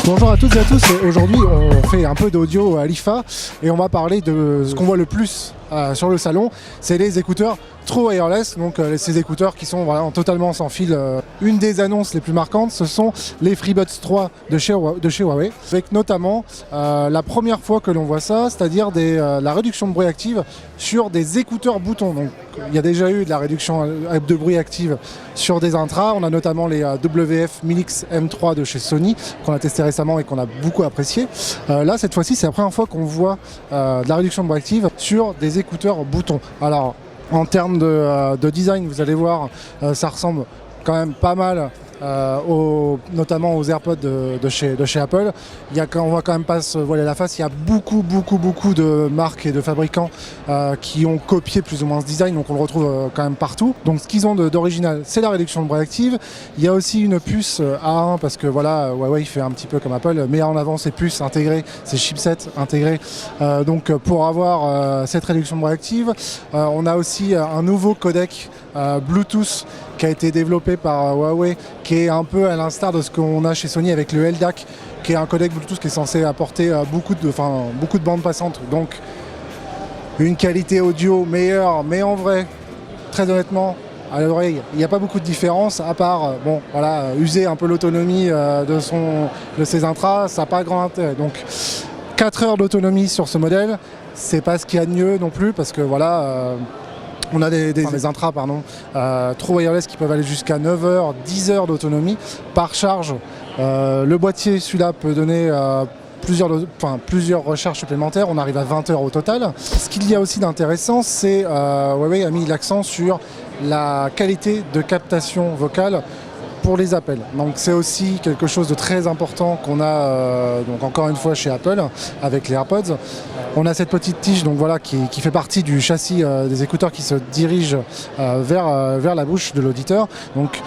Bonjour à toutes et à tous, aujourd'hui on fait un peu d'audio à l'IFA et on va parler de ce qu'on voit le plus sur le salon, c'est les écouteurs True Wireless, donc ces écouteurs qui sont vraiment totalement sans fil. Une des annonces les plus marquantes, ce sont les FreeBuds 3 de chez Huawei, avec notamment la première fois que l'on voit ça, c'est-à-dire la réduction de bruit active sur des écouteurs boutons. Donc, il y a déjà eu de la réduction de bruit active sur des intras, on a notamment les WF Minix M3 de chez Sony, qu'on a testé récemment et qu'on a beaucoup apprécié. Là, cette fois-ci, c'est la première fois qu'on voit de la réduction de bruit active sur des écouteurs boutons. Alors, en termes de design, vous allez voir, ça ressemble quand même pas mal, notamment aux AirPods de chez Apple. On va quand même pas se voiler la face, il y a beaucoup de marques et de fabricants qui ont copié plus ou moins ce design, donc on le retrouve quand même partout. Donc ce qu'ils ont d'original, c'est la réduction de bruit active. Il y a aussi une puce A1, parce que voilà, Huawei fait un petit peu comme Apple, met en avant ses puces intégrées, ses chipsets intégrés, donc pour avoir cette réduction de bruit active. On a aussi un nouveau codec Bluetooth qui a été développé par Huawei, qui est un peu à l'instar de ce qu'on a chez Sony avec le LDAC, qui est un codec Bluetooth qui est censé apporter beaucoup de bandes passantes, donc une qualité audio meilleure, mais en vrai, très honnêtement, à l'oreille, il n'y a pas beaucoup de différence, à part user un peu l'autonomie de ses intras, ça n'a pas grand intérêt. Donc 4 heures d'autonomie sur ce modèle, c'est pas ce qu'il y a de mieux non plus, parce que on a des intras True Wireless qui peuvent aller jusqu'à 9 heures, 10 heures d'autonomie par charge. Le boîtier, celui-là, peut donner plusieurs recharges supplémentaires. On arrive à 20 heures au total. Ce qu'il y a aussi d'intéressant, c'est Huawei a mis l'accent sur la qualité de captation vocale pour les appels. Donc c'est aussi quelque chose de très important qu'on a donc encore une fois chez Apple avec les AirPods. On a cette petite tige qui fait partie du châssis des écouteurs qui se dirige vers la bouche de l'auditeur. Donc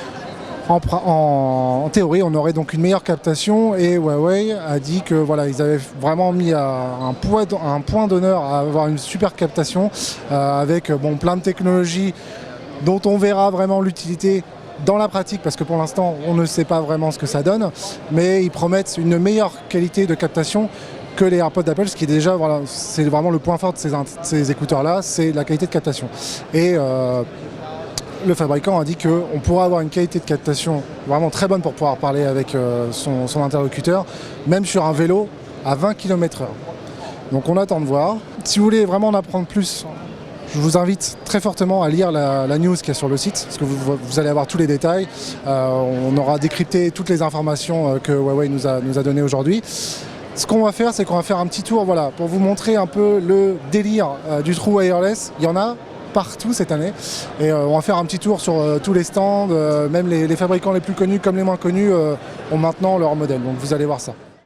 en théorie, on aurait donc une meilleure captation, et Huawei a dit que ils avaient vraiment mis un point d'honneur à avoir une super captation avec plein de technologies dont on verra vraiment l'utilité dans la pratique, parce que pour l'instant on ne sait pas vraiment ce que ça donne, mais ils promettent une meilleure qualité de captation que les AirPods d'Apple, ce qui est déjà c'est vraiment le point fort de ces écouteurs là, c'est la qualité de captation. Et le fabricant a dit qu'on pourra avoir une qualité de captation vraiment très bonne pour pouvoir parler avec son interlocuteur, même sur un vélo à 20 km/h. Donc on attend de voir. Si vous voulez vraiment en apprendre plus, je vous invite très fortement à lire la news qu'il y a sur le site, parce que vous allez avoir tous les détails. On aura décrypté toutes les informations que Huawei nous a données aujourd'hui. Ce qu'on va faire, c'est qu'on va faire un petit tour pour vous montrer un peu le délire du True Wireless. Il y en a partout cette année, et on va faire un petit tour sur tous les stands, même les fabricants les plus connus comme les moins connus ont maintenant leur modèle, donc vous allez voir ça.